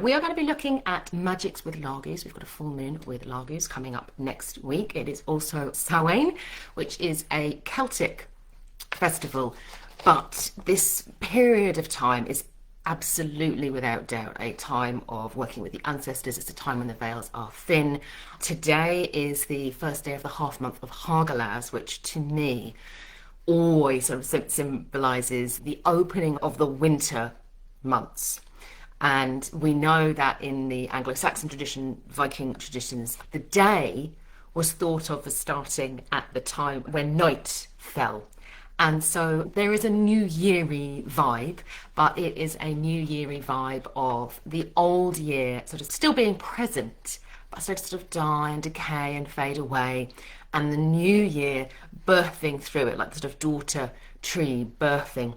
We are going to be looking at magics with Laguz. We've got a full moon with Laguz coming up next week. It is also Samhain, which is a Celtic festival, but this period of time is absolutely without doubt a time of working with the ancestors. It's a time when the veils are thin. Today is the first day of the half month of Hagalaz, which to me always sort of symbolizes the opening of the winter months. And we know that in the Anglo-Saxon tradition, Viking traditions, the day was thought of as starting at the time when night fell. And so there is a New Year-y vibe, but it is a New Year-y vibe of the old year sort of still being present, but starting to sort of die and decay and fade away, and the new year birthing through it, like the sort of daughter tree birthing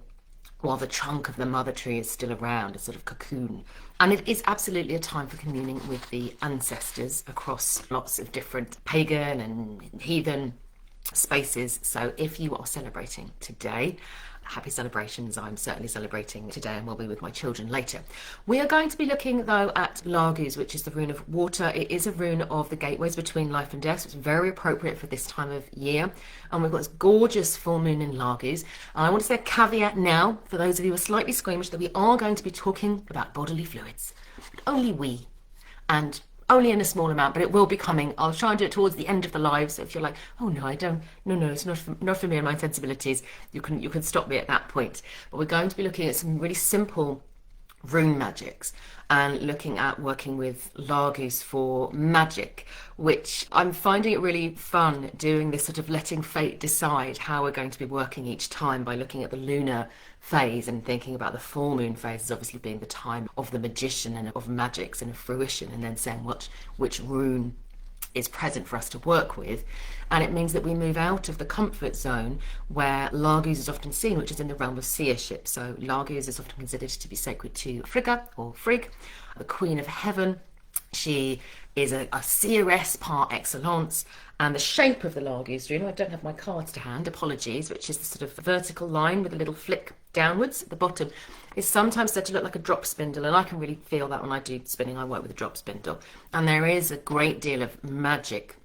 while the trunk of the mother tree is still around, a sort of cocoon. And it is absolutely a time for communing with the ancestors across lots of different pagan and heathen spaces. So if you are celebrating today, happy celebrations. I'm certainly celebrating today and will be with my children later. We are going to be looking though at Laguz, which is the rune of water. It is a rune of the gateways between life and death, so it's very appropriate for this time of year. And we've got this gorgeous full moon in Laguz. And I want to say a caveat now, for those of you who are slightly squeamish, that we are going to be talking about bodily fluids. But only we. And only in a small amount, but it will be coming. I'll try and do it towards the end of the live. So if you're like, oh no, I don't, no, it's not for me and my sensibilities, you can stop me at that point. But we're going to be looking at some really simple rune magics and looking at working with Laguz for magic, which I'm finding it really fun doing this sort of letting fate decide how we're going to be working each time by looking at the lunar phase and thinking about the full moon phase as obviously being the time of the magician and of magics and of fruition, and then saying which rune is present for us to work with. And it means that we move out of the comfort zone where Laguz is often seen, which is in the realm of seership. So Laguz is often considered to be sacred to Frigga or Frigg, the queen of heaven. She is a seeress par excellence, and the shape of the Laguz rune, I don't have my cards to hand, apologies, which is the sort of vertical line with a little flick downwards at the bottom, is sometimes said to look like a drop spindle, and I can really feel that when I do spinning. I work with a drop spindle, and there is a great deal of magic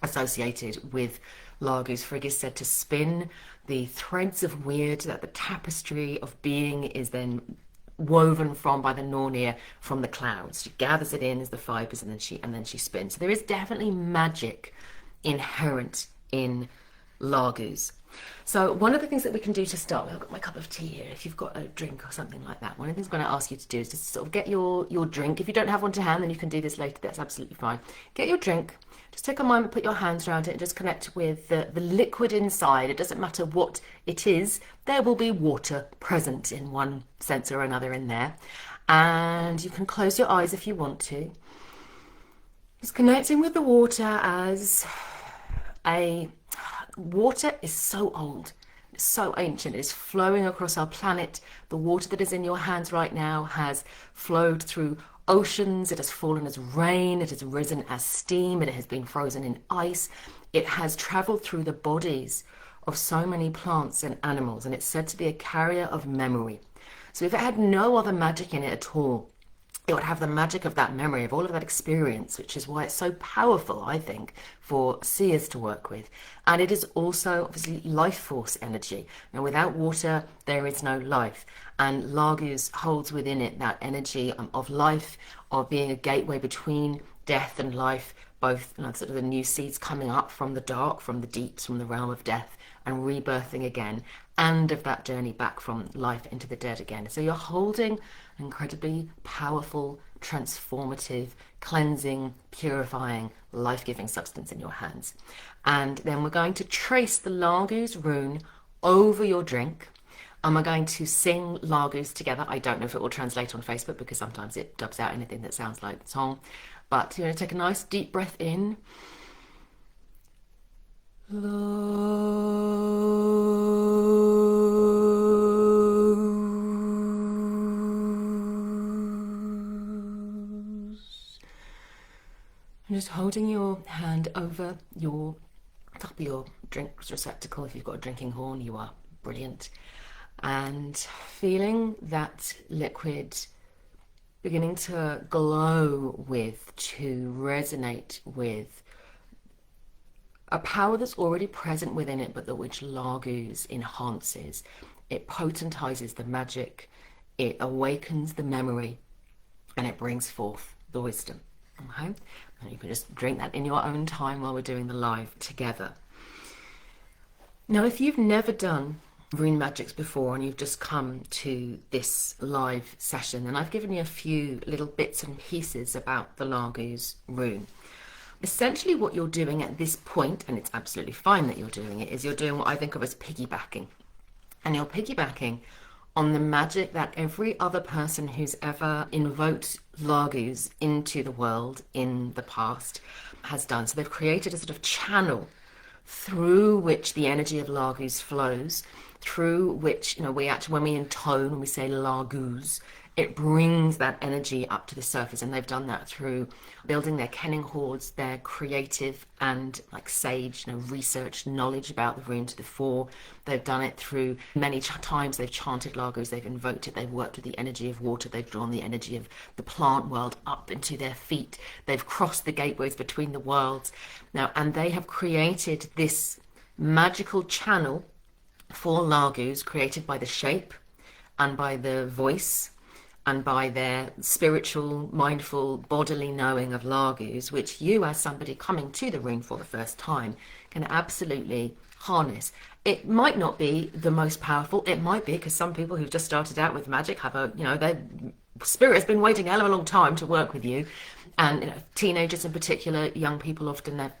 associated with Laguz. Frigg is said to spin the threads of weird that the tapestry of being is then woven from by the Nornir from the clouds. She gathers it in as the fibers, and then she spins. So there is definitely magic inherent in Laguz. So one of the things that we can do to start, I've got my cup of tea here, if you've got a drink or something like that, one of the things I'm going to ask you to do is just sort of get your drink. If you don't have one to hand, then you can do this later, that's absolutely fine. Get your drink, just take a moment, put your hands around it and just connect with the liquid inside. It doesn't matter what it is, there will be water present in one sense or another in there. And you can close your eyes if you want to. Just connecting with the water as water is so old, it's so ancient, it is flowing across our planet. The water that is in your hands right now has flowed through oceans, it has fallen as rain, it has risen as steam, it has been frozen in ice, it has travelled through the bodies of so many plants and animals, and it's said to be a carrier of memory. So if it had no other magic in it at all, it would have the magic of that memory, of all of that experience, which is why it's so powerful, I think, for seers to work with. And it is also obviously life force energy. Now, without water, there is no life. And Laguz holds within it that energy of life, of being a gateway between death and life, both sort of the new seeds coming up from the dark, from the deeps, from the realm of death, and rebirthing again, and of that journey back from life into the dead again. So you're holding an incredibly powerful, transformative, cleansing, purifying, life-giving substance in your hands. And then we're going to trace the Laguz rune over your drink, and we're going to sing Laguz together. I don't know if it will translate on Facebook because sometimes it dubs out anything that sounds like the song. But you're going to take a nice deep breath in. And just holding your hand over your top of your drink's receptacle. If you've got a drinking horn, you are brilliant. And feeling that liquid beginning to glow with, to resonate with a power that's already present within it, but that which Laguz enhances. It potentizes the magic, it awakens the memory, and it brings forth the wisdom. Okay? And you can just drink that in your own time while we're doing the live together. Now, if you've never done rune magics before and you've just come to this live session, then I've given you a few little bits and pieces about the Laguz rune. Essentially what you're doing at this point, and it's absolutely fine that you're doing it, is you're doing what I think of as piggybacking. And you're piggybacking on the magic that every other person who's ever invoked Laguz into the world in the past has done. So they've created a sort of channel through which the energy of Laguz flows, through which, we actually, when we intone, when we say Laguz, it brings that energy up to the surface. And they've done that through building their kenning hoards, their creative and sage, research knowledge about the rune to the fore. They've done it through many times they've chanted Laguz, they've invoked it, they've worked with the energy of water, they've drawn the energy of the plant world up into their feet, they've crossed the gateways between the worlds now, and they have created this magical channel for Laguz, created by the shape and by the voice and by their spiritual, mindful, bodily knowing of Laguz, which you, as somebody coming to the rune for the first time, can absolutely harness. It might not be the most powerful. It might be, because some people who've just started out with magic have their spirit has been waiting a hell of a long time to work with you. And teenagers in particular, young people often have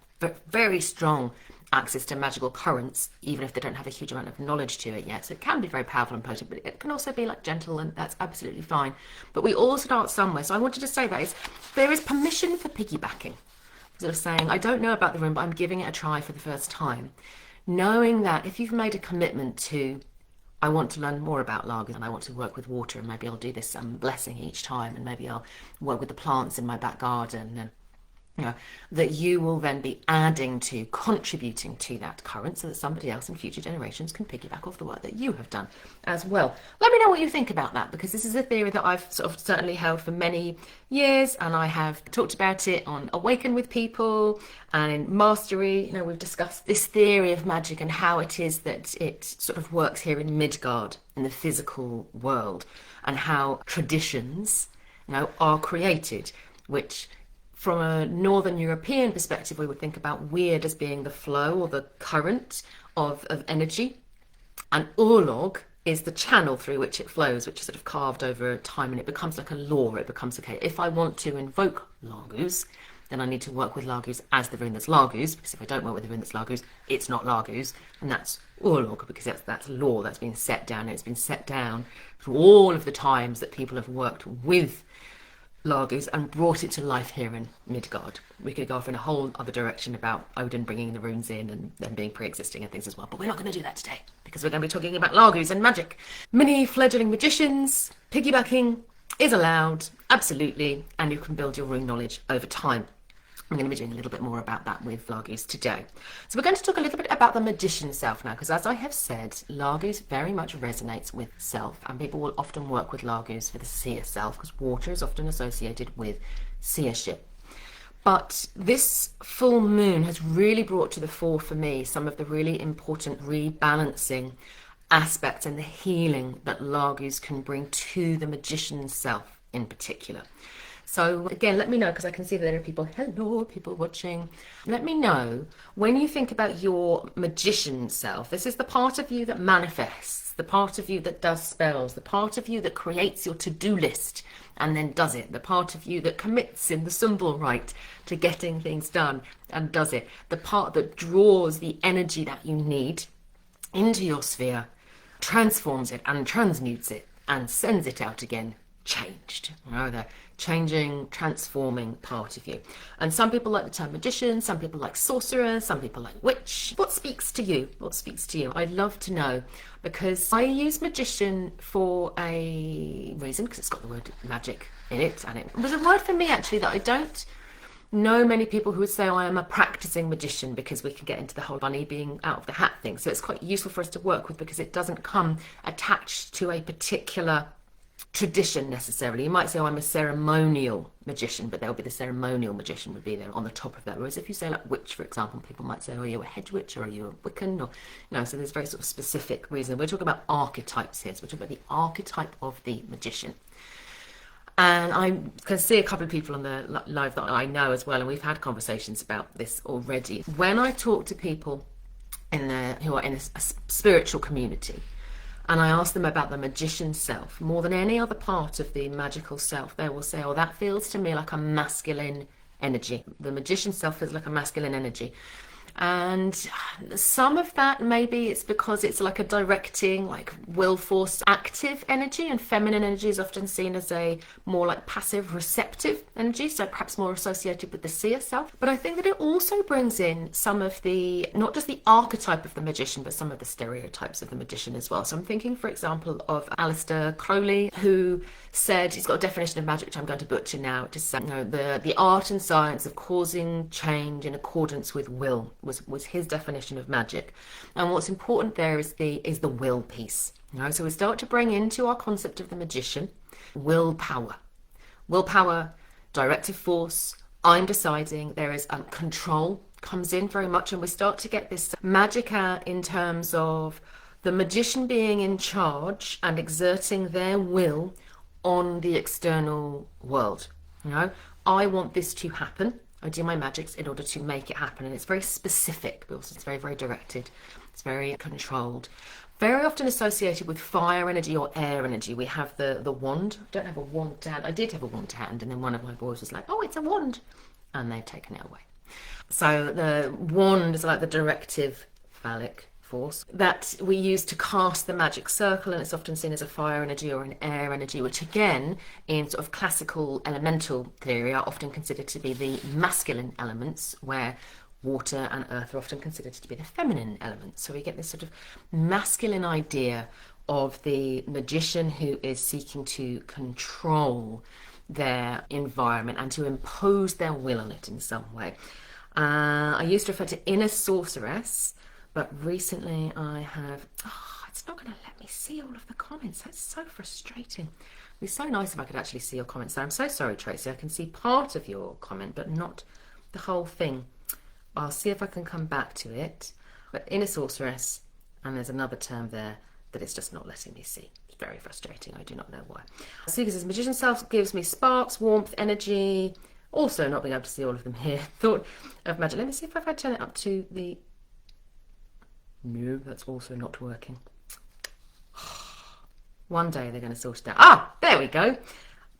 very strong access to magical currents, even if they don't have a huge amount of knowledge to it yet. So it can be very powerful and potent, but it can also be gentle, and that's absolutely fine. But we all start somewhere. So I wanted to say that there is permission for piggybacking. Sort of saying, I don't know about the room, but I'm giving it a try for the first time. Knowing that if you've made a commitment to, I want to learn more about Laguz and I want to work with water, and maybe I'll do this blessing each time, and maybe I'll work with the plants in my back garden, and that you will then be adding to, contributing to that current, so that somebody else in future generations can piggyback off the work that you have done as well. Let me know what you think about that, because this is a theory that I've sort of certainly held for many years, and I have talked about it on Awaken with people and in Mastery. We've discussed this theory of magic and how it is that it sort of works here in Midgard, in the physical world, and how traditions are created, which from a Northern European perspective, we would think about weird as being the flow or the current of energy. And Urlog is the channel through which it flows, which is sort of carved over time, and it becomes like a law. It becomes, okay, if I want to invoke Laguz, then I need to work with Laguz as the rune that's Laguz, because if I don't work with the rune that's Laguz, it's not Laguz, and that's Urlog, because that's law that's been set down, and it's been set down through all of the times that people have worked with Laguz and brought it to life here in Midgard. We could go off in a whole other direction about Odin bringing the runes in and them being pre-existing and things as well, but we're not going to do that today, because we're going to be talking about Laguz and magic. Mini fledgling magicians, piggybacking is allowed, absolutely, and you can build your rune knowledge over time. I'm going to be doing a little bit more about that with Laguz today. So we're going to talk a little bit about the magician self now, because as I have said, Laguz very much resonates with self, and people will often work with Laguz for the seer self, because water is often associated with seership. But this full moon has really brought to the fore for me some of the really important rebalancing aspects and the healing that Laguz can bring to the magician self in particular. So again, let me know, because I can see that there are people watching. Let me know when you think about your magician self. This is the part of you that manifests, the part of you that does spells, the part of you that creates your to-do list and then does it, the part of you that commits in the symbol rite to getting things done and does it, the part that draws the energy that you need into your sphere, transforms it and transmutes it and sends it out again changed. The changing, transforming part of you. And some people like the term magician, some people like sorcerer, some people like witch. What speaks to you? What speaks to you? I'd love to know, because I use magician for a reason, because it's got the word magic in it, and it was a word for me actually that I don't know many people who would say, I am a practicing magician, because we can get into the whole bunny being out of the hat thing. So it's quite useful for us to work with, because it doesn't come attached to a particular tradition necessarily. You might say, oh, I'm a ceremonial magician, but there'll be the ceremonial magician would be there on the top of that. Whereas if you say like witch, for example, people might say, oh, are you a hedge witch or are you a Wiccan? Or, so there's very sort of specific reason. We're talking about archetypes here. So we're talking about the archetype of the magician. And I can see a couple of people on the live that I know as well, and we've had conversations about this already. When I talk to people who are in a spiritual community, and I ask them about the magician self, more than any other part of the magical self, they will say, oh, that feels to me like a masculine energy. The magician self feels like a masculine energy. And some of that, maybe it's because it's like a directing, like will force active energy, and feminine energy is often seen as a more like passive receptive energy, so perhaps more associated with the seer self. But I think that it also brings in some of the, not just the archetype of the magician, but some of the stereotypes of the magician as well. So I'm thinking, for example, of Aleister Crowley, who said, he's got a definition of magic which I'm going to butcher now, which is the art and science of causing change in accordance with will was his definition of magic. And what's important there is the will piece. So we start to bring into our concept of the magician willpower, directive force. I'm deciding. There is control comes in very much, and we start to get this magic out in terms of the magician being in charge and exerting their will on the external world. I want this to happen. I do my magics in order to make it happen, and it's very specific, but also it's very, very directed. It's very controlled. Very often associated with fire energy or air energy. We have the wand. I don't have a wand to hand. I did have a wand to hand, and then one of my boys was like, oh, it's a wand, and they've taken it away. So the wand is like the directive phallic force that we use to cast the magic circle, and it's often seen as a fire energy or an air energy, which again in sort of classical elemental theory are often considered to be the masculine elements, where water and earth are often considered to be the feminine elements. So we get this sort of masculine idea of the magician who is seeking to control their environment and to impose their will on it in some way. I used to refer to inner sorceress, but recently I have, it's not going to let me see all of the comments. That's so frustrating. It'd be so nice if I could actually see your comments there. I'm so sorry, Tracy. I can see part of your comment, but not the whole thing. I'll see if I can come back to it. But inner sorceress, and there's another term there that it's just not letting me see. It's very frustrating. I do not know why. Seeker says, magician self gives me sparks, warmth, energy. Also not being able to see all of them here. Thought of magic. Let me see if I turn it up to the... No, that's also not working. One day they're going to sort it out. Ah, there we go.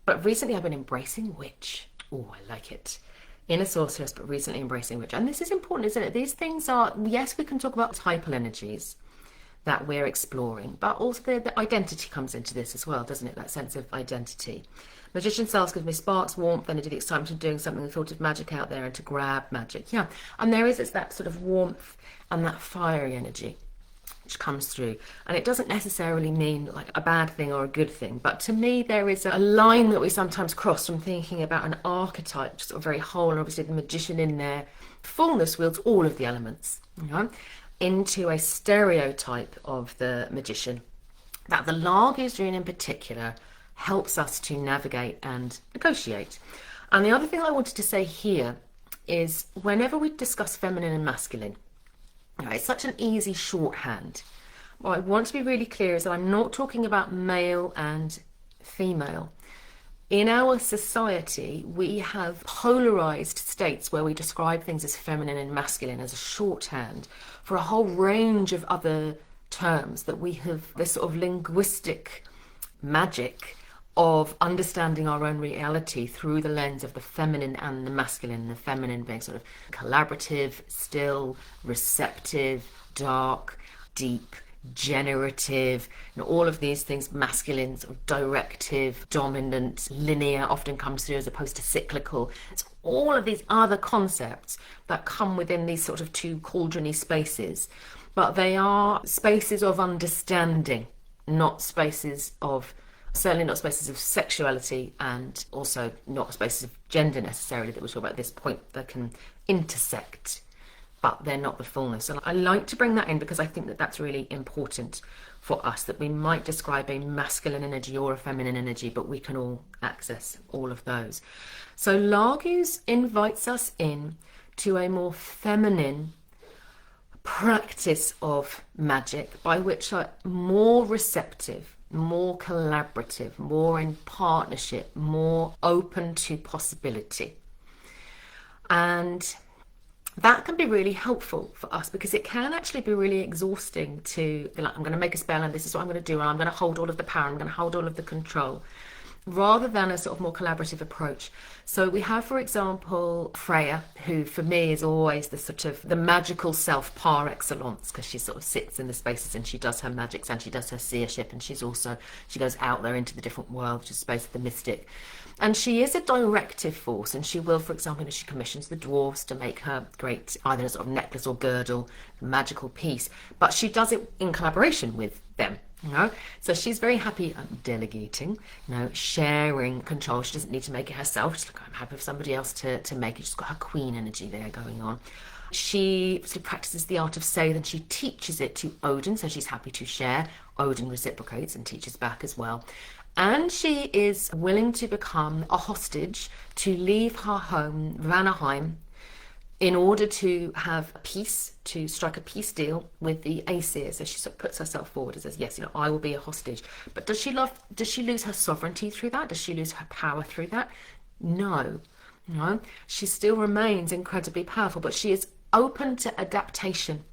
But recently I've been embracing witch. Oh, I like it. Inner sorceress, but recently embracing witch. And this is important, isn't it? These things are, yes, we can talk about typal energies that we're exploring, but also the identity comes into this as well, doesn't it? That sense of identity. Magician self gives me sparks, warmth, energy, the excitement of doing something, the thought of magic out there and to grab magic. Yeah, and there is that sort of warmth and that fiery energy which comes through. And it doesn't necessarily mean like a bad thing or a good thing, but to me there is a line that we sometimes cross from thinking about an archetype, just sort of very whole, and obviously the magician in their fullness wields all of the elements, into a stereotype of the magician that the Laguz rune in particular helps us to navigate and negotiate. And the other thing I wanted to say here is whenever we discuss feminine and masculine, it's such an easy shorthand. What I want to be really clear is that I'm not talking about male and female. In our society, we have polarized states where we describe things as feminine and masculine as a shorthand for a whole range of other terms that we have, this sort of linguistic magic of understanding our own reality through the lens of the feminine and the masculine, the feminine being sort of collaborative, still, receptive, dark, deep, generative, all of these things, masculine, sort of directive, dominant, linear often comes through as opposed to cyclical. It's all of these other concepts that come within these sort of two cauldrony spaces, but they are spaces of understanding, not spaces of, certainly not spaces of sexuality, and also not spaces of gender necessarily that we're talking about at this point that can intersect but they're not the fullness. And I like to bring that in because I think that that's really important for us, that we might describe a masculine energy or a feminine energy, but we can all access all of those. So Laguz invites us in to a more feminine practice of magic, by which are more receptive, more collaborative, more in partnership, more open to possibility. And that can be really helpful for us, because it can actually be really exhausting to be like, I'm going to make a spell and this is what I'm going to do, and I'm going to hold all of the power, I'm going to hold all of the control, rather than a sort of more collaborative approach. So we have, for example, Freya, who for me is always the sort of the magical self par excellence, because she sort of sits in the spaces and she does her magics and she does her seership, and she goes out there into the different world, which is space of the mystic. And she is a directive force, and she will, for example, she commissions the dwarves to make her great, either a sort of necklace or girdle, magical piece, but she does it in collaboration with them. So she's very happy at delegating, sharing control. She doesn't need to make it herself. She's like, I'm happy for somebody else to make it. She's got her queen energy there going on. She practices the art of Scythe, and she teaches it to Odin, so she's happy to share. Odin reciprocates and teaches back as well. And she is willing to become a hostage, to leave her home, Vanaheim, in order to have peace, to strike a peace deal with the Aesir. So she sort of puts herself forward and says, yes, I will be a hostage. But does she lose her sovereignty through that? Does she lose her power through that? No. She still remains incredibly powerful, but she is open to adaptation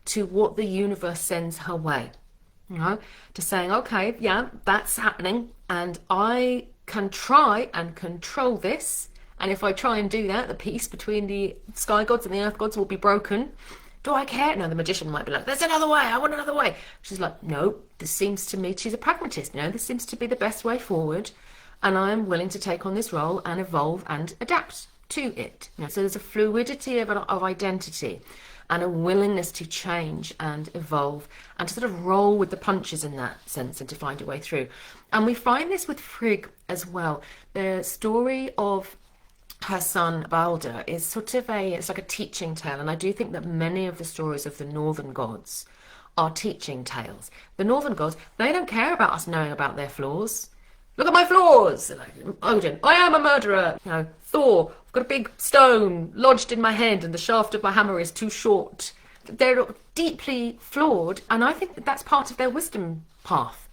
to what the universe sends her way. To saying, okay, yeah, that's happening, and I can try and control this. And if I try and do that, the peace between the sky gods and the earth gods will be broken. Do I care? No, the magician might be like, there's another way, I want another way. She's like, no, this seems to me, she's a pragmatist, this seems to be the best way forward, and I am willing to take on this role and evolve and adapt to it. So there's a fluidity of identity and a willingness to change and evolve and to sort of roll with the punches in that sense and to find a way through. And we find this with Frigg as well. The story of her son Balder is it's like a teaching tale, and I do think that many of the stories of the northern gods are teaching tales. The northern gods, they don't care about us knowing about their flaws. Look at my flaws! Like, Odin, I am a murderer. Thor, I've got a big stone lodged in my head and the shaft of my hammer is too short. They're deeply flawed, and I think that that's part of their wisdom path,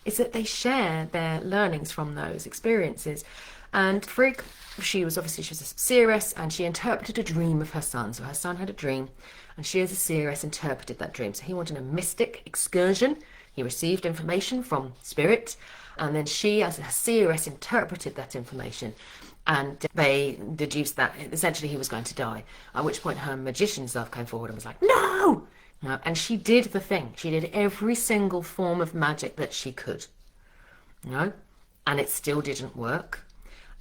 is that they share their learnings from those experiences. And Frigg, she was a seeress, and she interpreted a dream of her son. So her son had a dream, and she as a seeress interpreted that dream. So he wanted a mystic excursion. He received information from spirit, and then she as a seeress interpreted that information, and they deduced that essentially he was going to die, at which point her magician self came forward and was like, no! And she did the thing. She did every single form of magic that she could, and it still didn't work.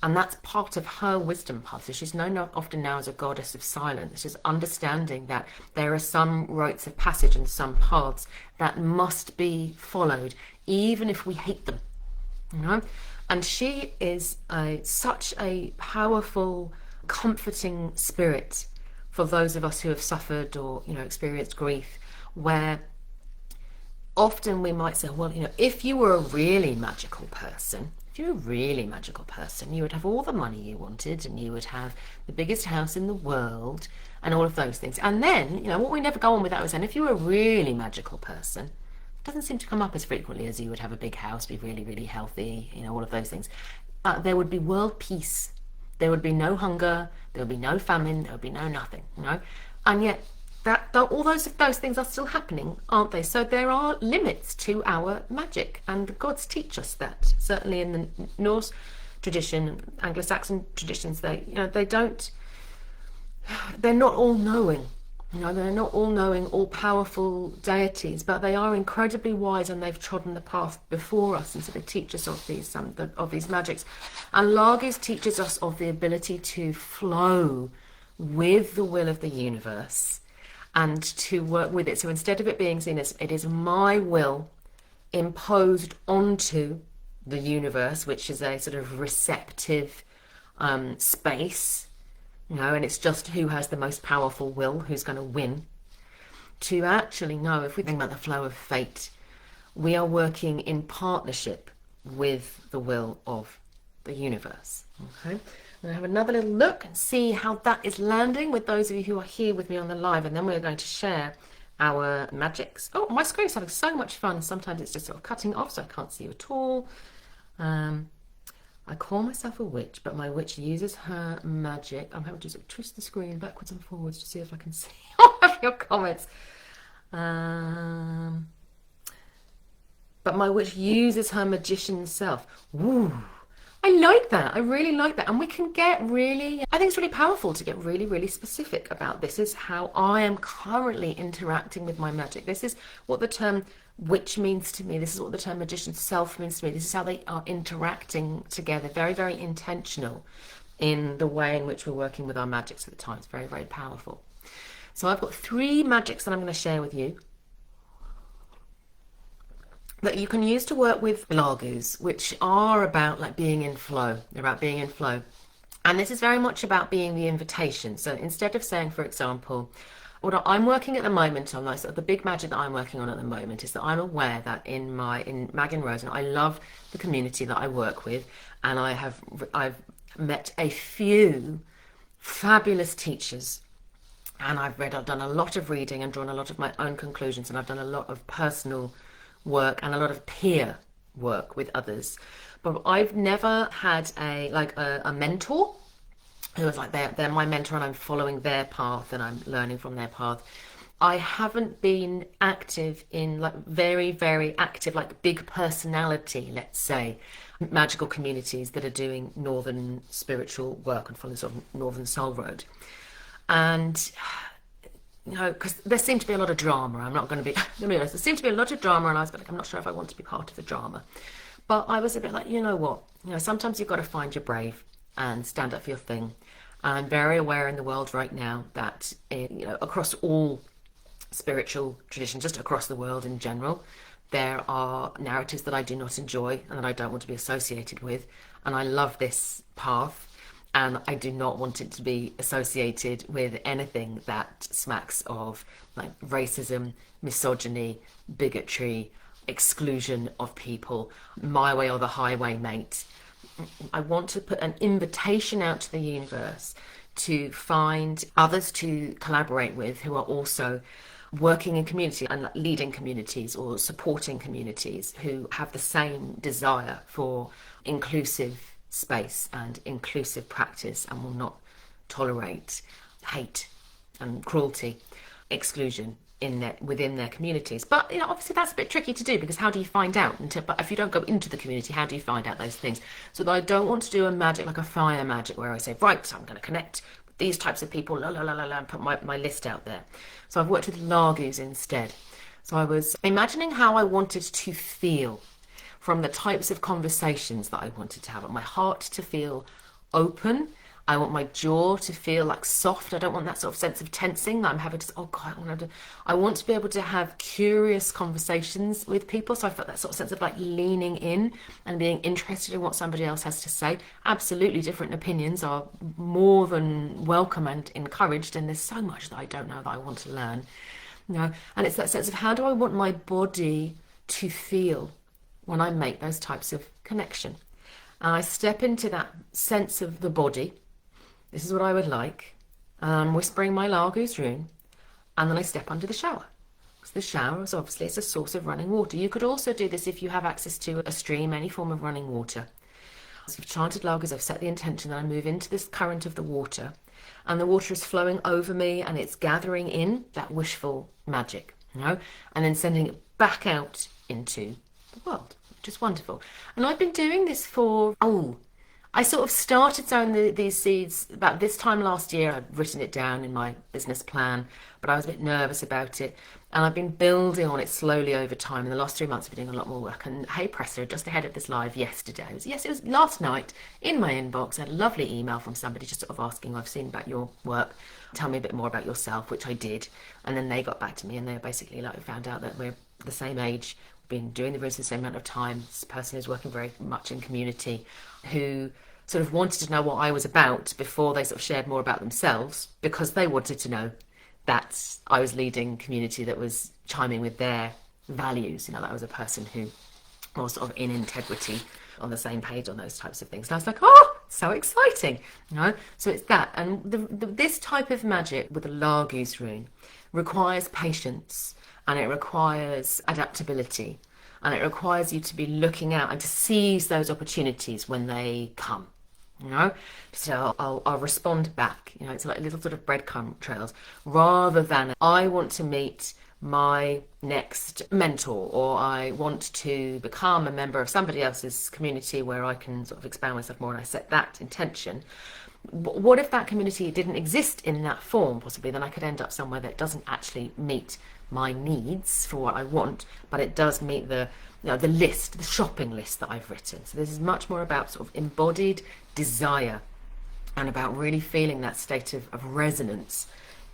And that's part of her wisdom path. So she's known often now as a goddess of silence. She's understanding that there are some rites of passage and some paths that must be followed, even if we hate them. And she is such a powerful, comforting spirit for those of us who have suffered or experienced grief, where often we might say, well, if you were a really magical person, you would have all the money you wanted, and you would have the biggest house in the world and all of those things. And then, what we never go on with that was saying, if you were a really magical person, it doesn't seem to come up as frequently as you would have a big house, be really, really healthy, all of those things. There would be world peace. There would be no hunger. There would be no famine. There would be no nothing, And yet, all those things are still happening, aren't they? So there are limits to our magic, and the gods teach us that. Certainly in the Norse tradition, Anglo-Saxon traditions, they're not all knowing. They're not all knowing, all powerful deities, but they are incredibly wise, and they've trodden the path before us, and so they teach us of these magics. And Laguz teaches us of the ability to flow with the will of the universe and to work with it. So instead of it being seen as it is my will imposed onto the universe, which is a sort of receptive space, and it's just who has the most powerful will, who's going to win. To actually know, if we think about the flow of fate, we are working in partnership with the will of the universe. Okay, I'm going to have another little look and see how that is landing with those of you who are here with me on the live, and then we're going to share our magics. Oh, my screen's having so much fun. Sometimes it's just sort of cutting off, so I can't see you at all. I call myself a witch, but my witch uses her magic. I'm having to sort of twist the screen backwards and forwards to see if I can see all of your comments. But my witch uses her magician self. Woo! I like that. I really like that. And we can get really, I think it's really powerful to get really, really specific about this. Is how I am currently interacting with my magic. This is what the term witch means to me. This is what the term magician self means to me. This is how they are interacting together. Very, very intentional in the way in which we're working with our magics at the time. It's very, very powerful. So I've got 3 magics that I'm going to share with you that you can use to work with Laguz, which are about like being in flow. They're about being in flow. And this is very much about being the invitation. So instead of saying, for example, what I'm working at the moment on, like, so the big magic that I'm working on at the moment is that I'm aware that in Mag and Rose, and I love the community that I work with, and I've met a few fabulous teachers, and I've done a lot of reading and drawn a lot of my own conclusions, and I've done a lot of personal work and a lot of peer work with others. But I've never had a mentor who was like, they're my mentor and I'm following their path and I'm learning from their path. I haven't been active in like very, very active, like big personality, let's say, magical communities that are doing northern spiritual work and following sort of northern soul road. And because there seemed to be a lot of drama. I'm not going to be honest. There seemed to be a lot of drama, and I was like, I'm not sure if I want to be part of the drama. But I was a bit like, you know what? Sometimes you've got to find your brave and stand up for your thing. And I'm very aware in the world right now that, across all spiritual traditions, just across the world in general, there are narratives that I do not enjoy and that I don't want to be associated with. And I love this path. And I do not want it to be associated with anything that smacks of like racism, misogyny, bigotry, exclusion of people, my way or the highway, mate. I want to put an invitation out to the universe to find others to collaborate with who are also working in community and leading communities or supporting communities who have the same desire for inclusive space and inclusive practice and will not tolerate hate and cruelty, exclusion within their communities. But obviously that's a bit tricky to do, because how do you find out? But if you don't go into the community, how do you find out those things? So I don't want to do a magic like a fire magic where I say, right, so I'm going to connect with these types of people, and put my list out there. So I've worked with Laguz instead. So I was imagining how I wanted to feel from the types of conversations that I wanted to have. I want my heart to feel open. I want my jaw to feel like soft. I don't want that sort of sense of tensing that I'm having to, oh God, I want to be able to have curious conversations with people. So I felt that sort of sense of like leaning in and being interested in what somebody else has to say. Absolutely different opinions are more than welcome and encouraged. And there's so much that I don't know that I want to learn. And it's that sense of how do I want my body to feel when I make those types of connection. And I step into that sense of the body. This is what I would like. I'm whispering my Laguz rune, and then I step under the shower. Because the shower is obviously it's a source of running water. You could also do this if you have access to a stream, any form of running water. So I've chanted Laguz, I've set the intention that I move into this current of the water, and the water is flowing over me and it's gathering in that wishful magic, and then sending it back out into world, which is wonderful. And I've been doing this for I sort of started sowing these seeds about this time last year. I'd written it down in my business plan, but I was a bit nervous about it, and I've been building on it slowly over time. In the last 3 months I've been doing a lot more work. And hey presser, just ahead of this live yesterday, it was last night, in my inbox I had a lovely email from somebody just sort of asking, I've seen about your work, tell me a bit more about yourself, which I did. And then they got back to me and they were basically like, found out that we're the same age, been doing the runes the same amount of time. This person is working very much in community, who sort of wanted to know what I was about before they sort of shared more about themselves, because they wanted to know that I was leading community that was chiming with their values, that I was a person who was sort of in integrity, on the same page on those types of things. And I was like, oh, so exciting, So it's that. And this type of magic with the Laguz rune requires patience, and it requires adaptability, and it requires you to be looking out and to seize those opportunities when they come. So I'll respond back. It's like little sort of breadcrumb trails, rather than I want to meet my next mentor, or I want to become a member of somebody else's community where I can sort of expand myself more, and I set that intention. What if that community didn't exist in that form? Possibly then I could end up somewhere that doesn't actually meet my needs for what I want, but it does meet the list, the shopping list that I've written. So this is much more about sort of embodied desire, and about really feeling that state of resonance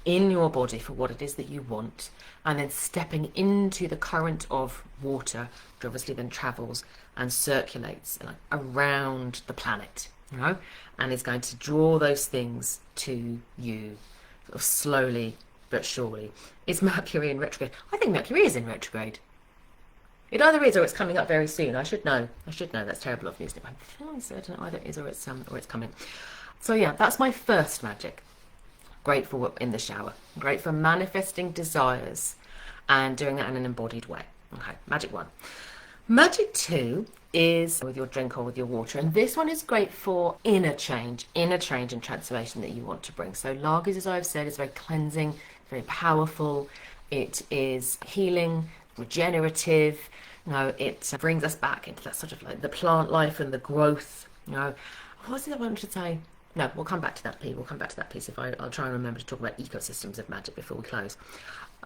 in your body for what it is that you want, and then stepping into the current of water, which obviously then travels and circulates around the planet, and is going to draw those things to you sort of slowly but surely. Is Mercury in retrograde? I think Mercury is in retrograde. It either is or it's coming up very soon. I should know. That's terrible of me, isn't it? I'm fairly certain either it is or it's coming. So yeah, that's my first magic. Great for in the shower. Great for manifesting desires and doing that in an embodied way. Okay, magic 1. Magic 2 is with your drink or with your water, and this one is great for inner change and transformation that you want to bring. So Laguz, as I've said, is very cleansing, very powerful. It is healing, regenerative. It brings us back into that sort of like the plant life and the growth. What was it I wanted to say? No, we'll come back to that piece. I'll try and remember to talk about ecosystems of magic before we close.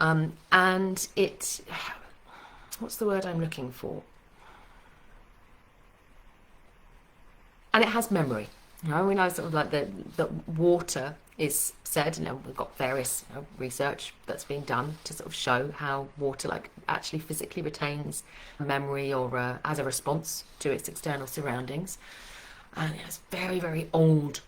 And it, what's the word I'm looking for? And it has memory. We know sort of like the water is said, we've got various research that's been done to sort of show how water actually physically retains memory, or as a response to its external surroundings. And it's very, very old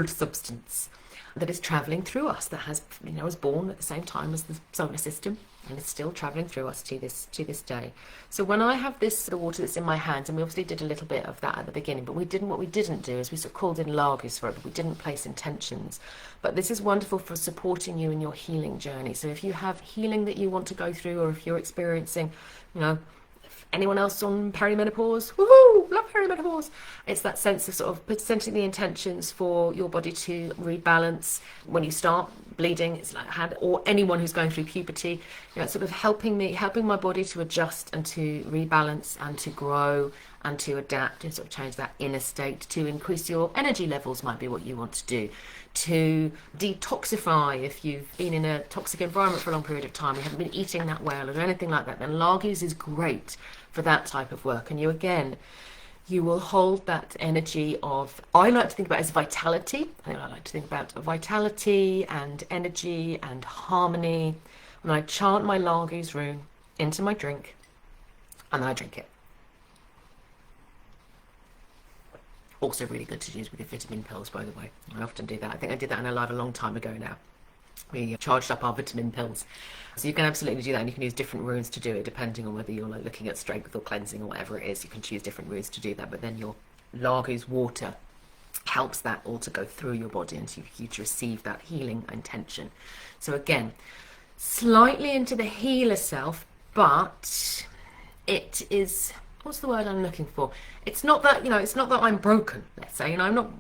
substance that is travelling through us, that has, was born at the same time as the solar system, and is still travelling through us to this day. So when I have the water that's in my hands, and we obviously did a little bit of that at the beginning, but what we didn't do is we sort of called in Laguz for it, but we didn't place intentions. But this is wonderful for supporting you in your healing journey. So if you have healing that you want to go through, or if you're experiencing, anyone else on perimenopause? Woohoo! Love perimenopause. It's that sense of sort of presenting the intentions for your body to rebalance when you start bleeding. It's like or anyone who's going through puberty. It's sort of helping my body to adjust and to rebalance and to grow and to adapt and sort of change that inner state, to increase your energy levels might be what you want to do. To detoxify if you've been in a toxic environment for a long period of time, you haven't been eating that well or anything like that, then Laguz is great for that type of work. And you will hold that energy of, I like to think about it as vitality. I like to think about vitality and energy and harmony. When I chant my Laguz rune into my drink, and then I drink it. Also really good to use with your vitamin pills, by the way. I often do that. I think I did that in a live a long time ago now. We charged up our vitamin pills. So you can absolutely do that, and you can use different runes to do it, depending on whether you're looking at strength or cleansing or whatever it is. You can choose different runes to do that, but then your Laguz water helps that all to go through your body and for you to receive that healing intention. So again, slightly into the healer self, but it is... what's the word I'm looking for? It's not that, it's not that I'm broken, let's say. I'm not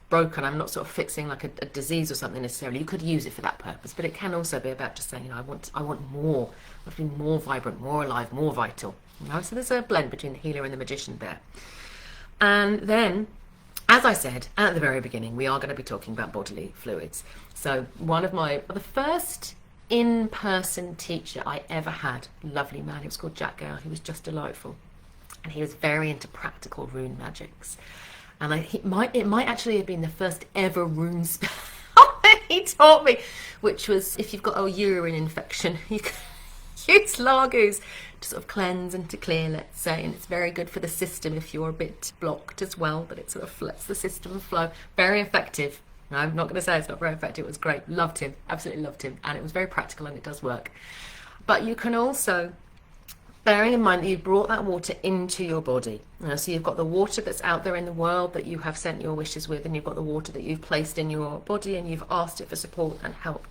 broken. I'm not sort of fixing like a disease or something necessarily. You could use it for that purpose, but it can also be about just saying, I want more. I want to be more vibrant, more alive, more vital. So there's a blend between the healer and the magician there. And then, as I said at the very beginning, we are going to be talking about bodily fluids. So the first in-person teacher I ever had, lovely man, he was called Jack Gale. He was just delightful. And he was very into practical rune magics. And it might actually have been the first ever rune spell that he taught me, which was, if you've got a urine infection, you can use Laguz to sort of cleanse and to clear, let's say, and it's very good for the system if you're a bit blocked as well, but it sort of lets the system flow. Very effective. I'm not going to say it's not very effective. It was great. Loved him. Absolutely loved him. And it was very practical and it does work. But you can also, bearing in mind that you've brought that water into your body. So you've got the water that's out there in the world that you have sent your wishes with, and you've got the water that you've placed in your body and you've asked it for support and help.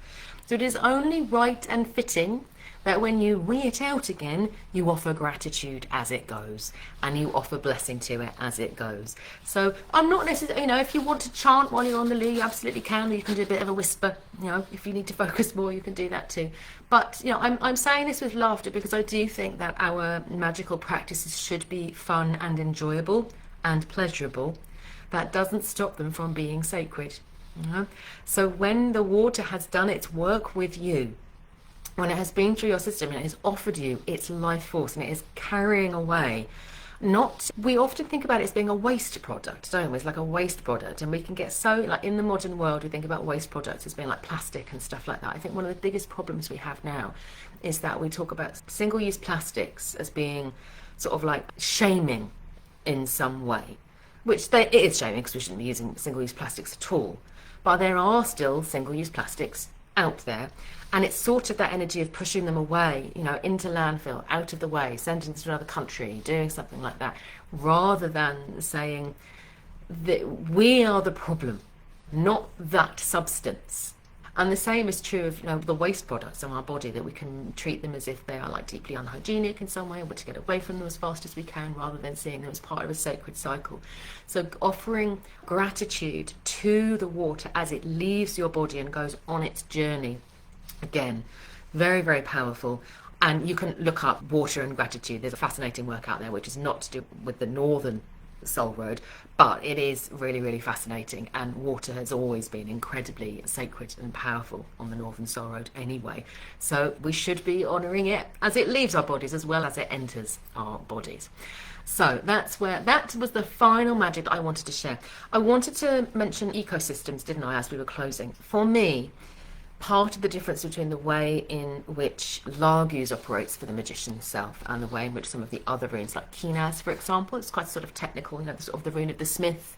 So it is only right and fitting that when you re-it out again, you offer gratitude as it goes, and you offer blessing to it as it goes. So I'm not necessarily, if you want to chant while you're on the loo, you absolutely can. You can do a bit of a whisper, if you need to focus more, you can do that too. But, I'm saying this with laughter because I do think that our magical practices should be fun and enjoyable and pleasurable. That doesn't stop them from being sacred. So when the water has done its work with you, when it has been through your system and it has offered you its life force and it is carrying away, we often think about it as being a waste product, don't we? It's like a waste product, and we can get so, like in the modern world, we think about waste products as being like plastic and stuff like that. I think one of the biggest problems we have now is that we talk about single-use plastics as being sort of like shaming in some way, which it is shaming because we shouldn't be using single-use plastics at all. But there are still single-use plastics out there, and it's sort of that energy of pushing them away, into landfill, out of the way, sending them to another country, doing something like that, rather than saying that we are the problem, not that substance. And the same is true of the waste products in our body, that we can treat them as if they are like deeply unhygienic in some way, but to get away from them as fast as we can, rather than seeing them as part of a sacred cycle. So offering gratitude to the water as it leaves your body and goes on its journey, again, very, very powerful. And you can look up water and gratitude. There's a fascinating work out there which is not to do with the northern soul road, but it is really, really fascinating, and water has always been incredibly sacred and powerful on the northern soul road anyway, so we should be honouring it as it leaves our bodies as well as it enters our bodies. So that was the final magic that I wanted to share. I wanted to mention ecosystems, didn't I, as we were closing. For me, part of the difference between the way in which Laguz operates for the magician's self and the way in which some of the other runes, like Kinaz, for example, it's quite sort of technical, the sort of the rune of the smith,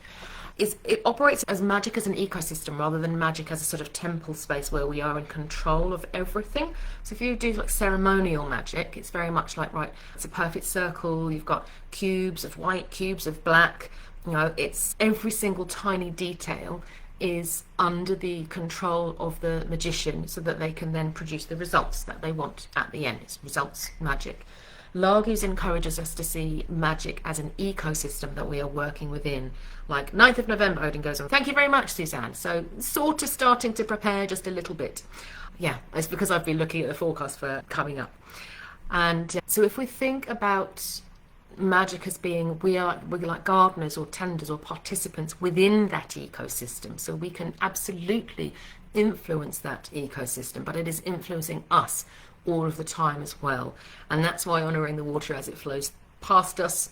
is it operates as magic as an ecosystem rather than magic as a sort of temple space where we are in control of everything. So if you do like ceremonial magic, it's very much like, right, it's a perfect circle, you've got cubes of white, cubes of black, it's every single tiny detail is under the control of the magician so that they can then produce the results that they want at the end. It's results magic. Laguz encourages us to see magic as an ecosystem that we are working within. Like 9th of November, Odin goes on, thank you very much, Suzanne. So sort of starting to prepare just a little bit. Yeah, it's because I've been looking at the forecast for coming up. And so if we think about magic as being, we're like gardeners or tenders or participants within that ecosystem, so we can absolutely influence that ecosystem, but it is influencing us all of the time as well. And that's why honouring the water as it flows past us,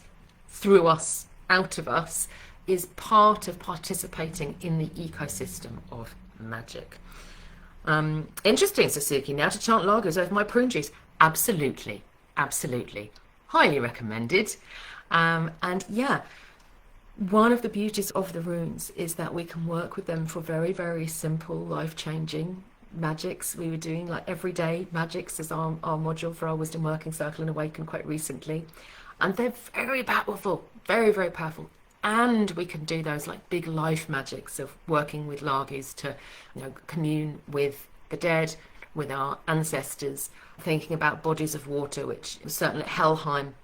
through us, out of us, is part of participating in the ecosystem of magic. Interesting, Suzuki. Now to chant Laguz over my prune juice. Absolutely, absolutely. Highly recommended. And yeah, one of the beauties of the runes is that we can work with them for very, very simple, life-changing magics. We were doing like everyday magics as our module for our Wisdom Working Circle and Awaken quite recently. And they're very powerful, very, very powerful. And we can do those like big life magics of working with Laguz to, commune with the dead, with our ancestors, thinking about bodies of water, which certainly Helheim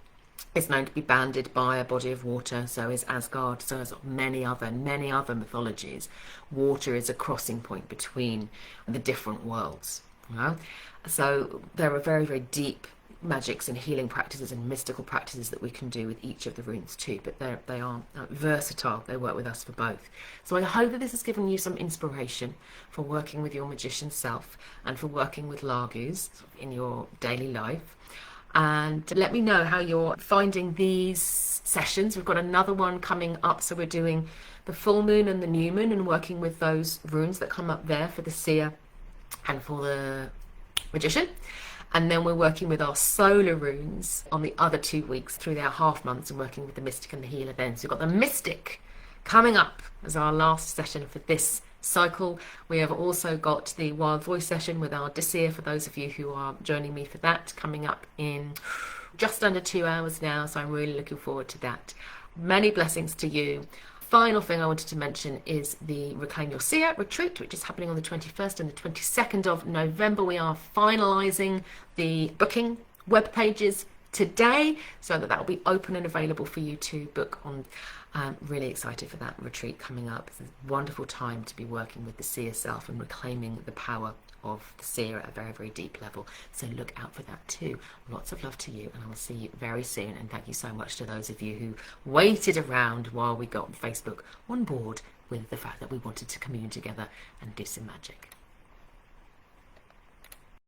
is known to be banded by a body of water, so is Asgard, so is many other mythologies. Water is a crossing point between the different worlds. So there are very, very deep magics and healing practices and mystical practices that we can do with each of the runes too, but they are versatile. They work with us for both. So I hope that this has given you some inspiration for working with your magician self and for working with Laguz in your daily life. And let me know how you're finding these sessions. We've got another one coming up, so we're doing the full moon and the new moon and working with those runes that come up there for the seer and for the magician. And then we're working with our solar runes on the other 2 weeks through their half months and working with the mystic and the healer then. So we've got the mystic coming up as our last session for this cycle. We have also got the wild voice session with our Desir, for those of you who are joining me for that, coming up in just under 2 hours now. So I'm really looking forward to that. Many blessings to you. Final thing I wanted to mention is the Reclaim Your Seer retreat, which is happening on the 21st and the 22nd of November. We are finalising the booking web pages today so that will be open and available for you to book on. I'm really excited for that retreat coming up. It's a wonderful time to be working with the seer self and reclaiming the power of the seer at a very, very deep level. So look out for that too. Lots of love to you, and I will see you very soon. And thank you so much to those of you who waited around while we got Facebook on board with the fact that we wanted to commune together and do some magic.